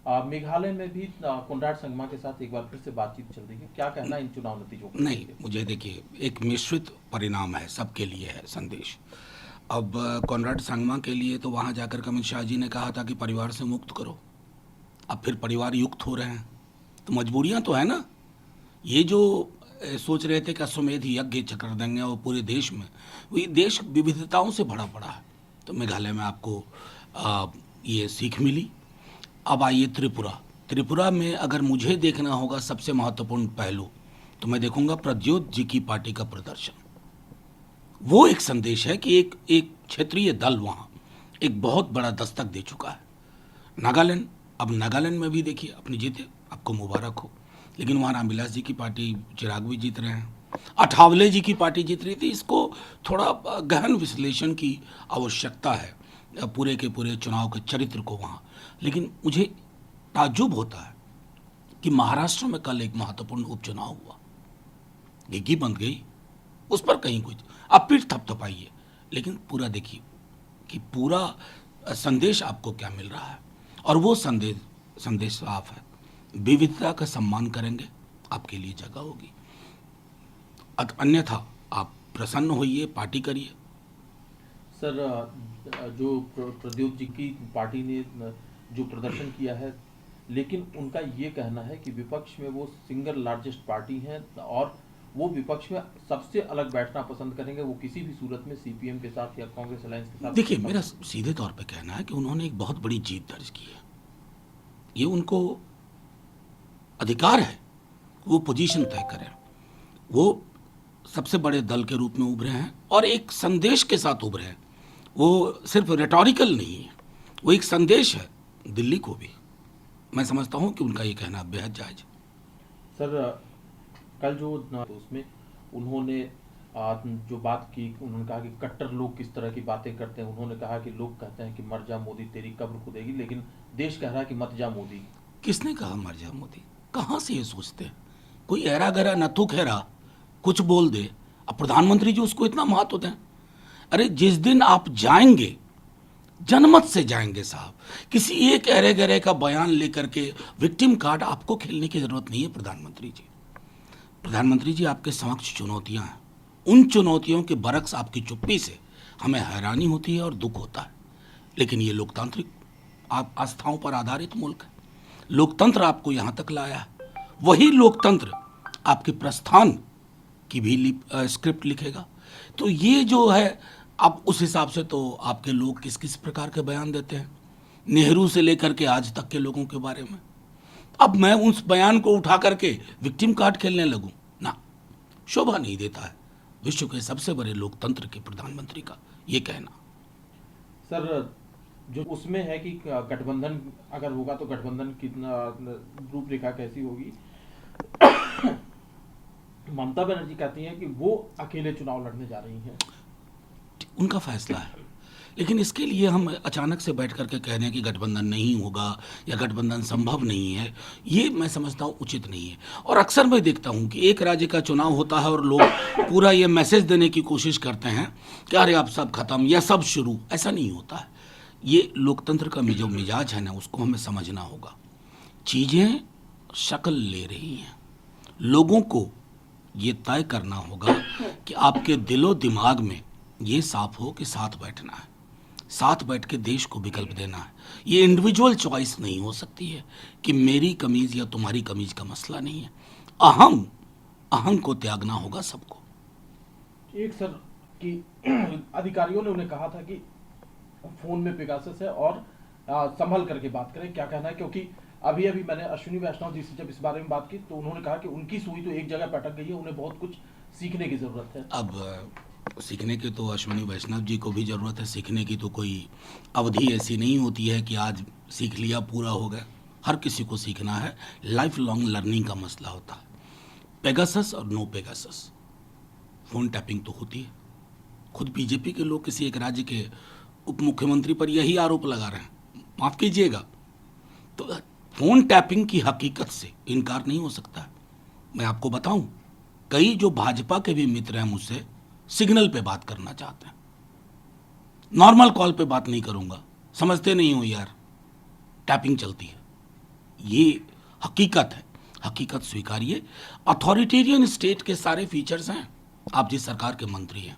मेघालय में भी कोनराड संगमा के साथ एक बार फिर से बातचीत चल रही है, क्या कहना इन चुनाव नतीजों को नहीं, लेकर? मुझे देखिए, एक मिश्रित परिणाम है, सबके लिए है संदेश। अब कॉनराड संगमा के लिए तो वहाँ जाकर के अमित शाह जी ने कहा था कि परिवार से मुक्त करो। अब फिर परिवार युक्त हो रहे हैं, तो मजबूरियाँ तो है ना। ये जो सोच रहे थे कि अश्वमेध यज्ञ कर देंगे और पूरे देश में, वही देश विविधताओं से भरा पड़ा है। तो मेघालय में आपको आ, ये सीख मिली। अब आइए त्रिपुरा। त्रिपुरा में अगर मुझे देखना होगा सबसे महत्वपूर्ण पहलू, तो मैं देखूंगा प्रद्योत जी की पार्टी का प्रदर्शन। वो एक संदेश है कि एक एक क्षेत्रीय दल वहाँ एक बहुत बड़ा दस्तक दे चुका है। नागालैंड, अब नागालैंड में भी देखिए अपनी जीते, आपको मुबारक हो। लेकिन वहाँ रामविलास जी की पार्टी, चिराग भी जीत रहे हैं, अठावले जी की पार्टी जीत रही थी। इसको थोड़ा गहन विश्लेषण की आवश्यकता है पूरे के पूरे चुनाव के चरित्र को वहाँ। लेकिन मुझे ताज्जुब होता है कि महाराष्ट्र में कल एक महत्वपूर्ण उपचुनाव हुआ, घिघी बंद गई, उस पर कहीं कुछ आप पीठ थपथपाइए, लेकिन पूरा देखिए कि पूरा संदेश आपको क्या मिल रहा है। और वो संदेश साफ है, विविधता का सम्मान करेंगे, आपके लिए जगह होगी। अन्यथा आप प्रसन्न होइए, पार्टी करिए। सर, जो प्रद्योत जी की पार्टी ने जो प्रदर्शन किया है, लेकिन उनका ये कहना है कि विपक्ष में वो सिंगल लार्जेस्ट पार्टी हैं और वो विपक्ष में सबसे अलग बैठना पसंद करेंगे, वो किसी भी सूरत में सीपीएम के साथ या कांग्रेस अलायंस के साथ देखिए, मेरा नहीं। सीधे तौर पे कहना है कि उन्होंने एक बहुत बड़ी जीत दर्ज की है। ये उनको अधिकार है, वो पोजीशन तय करें। वो सबसे बड़े दल के रूप में उभरे हैं और एक संदेश के साथ उभरे हैं। वो सिर्फ रेटोरिकल नहीं है, वो एक संदेश है दिल्ली को भी। मैं समझता हूं कि उनका ये कहना बेहद जायज है। सर, कल जो उसमें उन्होंने जो बात की, उन्होंने कहा कि कट्टर लोग किस तरह की बातें करते हैं। उन्होंने कहा कि लोग कहते हैं कि मर जा मोदी तेरी कब्र खुदेगी, लेकिन देश कह रहा है कि मत जा मोदी। किसने कहा मर जा मोदी? कहाँ से ये सोचते हैं? कोई ऐरा गहरा नथु खेरा कुछ बोल दे, अब प्रधानमंत्री जी उसको इतना महत्व दें। अरे जिस दिन आप जाएंगे, जनमत से जाएंगे साहब, किसी एक ऐरे गहरे का बयान लेकर के विक्टिम कार्ड आपको खेलने की जरूरत नहीं है। प्रधानमंत्री जी, प्रधानमंत्री जी, आपके समक्ष चुनौतियां हैं। उन चुनौतियों के बरक्स आपकी चुप्पी से हमें हैरानी होती है और दुख होता है। लेकिन ये लोकतांत्रिक आप आस्थाओं पर आधारित मुल्क है। लोकतंत्र आपको यहां तक लाया है, वही लोकतंत्र आपके प्रस्थान की भी स्क्रिप्ट लिखेगा। तो ये जो है, अब उस हिसाब से तो आपके लोग किस किस प्रकार के बयान देते हैं, नेहरू से लेकर के आज तक के लोगों के बारे में। अब मैं उस बयान को उठा करके विक्टिम कार्ड खेलने लगूं ना, शोभा नहीं देता है विश्व के सबसे बड़े लोकतंत्र के प्रधानमंत्री का ये कहना। सर, जो उसमें है कि गठबंधन अगर होगा तो गठबंधन की रूपरेखा कैसी होगी? ममता बनर्जी कहती हैं कि वो अकेले चुनाव लड़ने जा रही हैं। उनका फैसला है, लेकिन इसके लिए हम अचानक से बैठ करके कह रहे हैं कि गठबंधन नहीं होगा या गठबंधन संभव नहीं है, ये मैं समझता हूँ उचित नहीं है। और अक्सर मैं देखता हूँ कि एक राज्य का चुनाव होता है और लोग पूरा ये मैसेज देने की कोशिश करते हैं कि अरे अब सब खत्म या सब शुरू। ऐसा नहीं होता है। ये लोकतंत्र का जो मिजाज है ना, उसको हमें समझना होगा। चीज़ें शक्ल ले रही हैं, लोगों को ये तय करना होगा कि आपके दिलो दिमाग में ये साफ हो कि साथ बैठना है, साथ बैठ के देश को विकल्प देना है। ये इंडिविजुअल चॉइस नहीं हो सकती है कि मेरी कमीज या तुम्हारी कमीज का मसला नहीं है। अहम अहम को त्यागना होगा सबको। एक सर कि अधिकारियों ने उन्हें कहा था कि फोन में पेगासस है और संभल करके बात करें, क्या कहना है? क्योंकि अभी अभी मैंने अश्विनी वैष्णव जी से जब इस बारे में बात की तो उन्होंने कहा कि उनकी सुई तो एक जगह पटक गई है, उन्हें बहुत कुछ सीखने की जरूरत है। अब सीखने की तो अश्विनी वैष्णव जी को भी ज़रूरत है। सीखने की तो कोई अवधि ऐसी नहीं होती है कि आज सीख लिया पूरा हो गया। हर किसी को सीखना है, लाइफ लॉन्ग लर्निंग का मसला होता है। पेगासस और नो पेगासस, फ़ोन टैपिंग तो होती है। खुद बीजेपी के लोग किसी एक राज्य के उप मुख्यमंत्री पर यही आरोप लगा रहे हैं, माफ़ कीजिएगा। तो फ़ोन टैपिंग की हकीकत से इनकार नहीं हो सकता। मैं आपको बताऊं, कई जो भाजपा के भी मित्र हैं मुझसे सिग्नल पे बात करना चाहते हैं। नॉर्मल कॉल पे बात नहीं करूंगा, समझते नहीं हो यार, टैपिंग चलती है। ये हकीकत है, हकीकत स्वीकारिए। अथॉरिटेरियन स्टेट के सारे फीचर्स हैं, आप जिस सरकार के मंत्री हैं,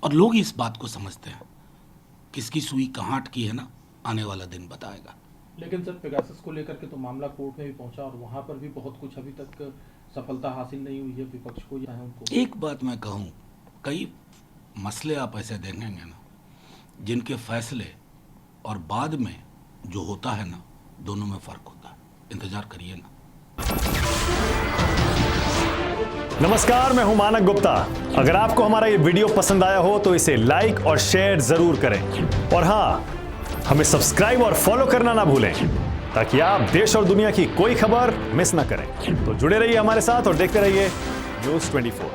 और लोग इस बात को समझते हैं। किसकी सुई कहाँ अटकी है ना, आने वाला दिन बताएगा। लेकिन सर पेगासस को लेकर के तो मामला कोर्ट में भी पहुंचा और वहां पर भी बहुत कुछ अभी तक सफलता हासिल नहीं हुई है विपक्ष को या है उनको। एक बात मैं कहूँ, कई मसले आप ऐसे देखेंगे ना जिनके फैसले और बाद में जो होता है ना, दोनों में फर्क होता है। इंतजार करिए ना। नमस्कार, मैं हूं मानक गुप्ता। अगर आपको हमारा ये वीडियो पसंद आया हो तो इसे लाइक और शेयर जरूर करें, और हां, हमें सब्सक्राइब और फॉलो करना ना भूलें ताकि आप देश और दुनिया की कोई खबर मिस ना करें। तो जुड़े रहिए हमारे साथ और देखते रहिए News 24।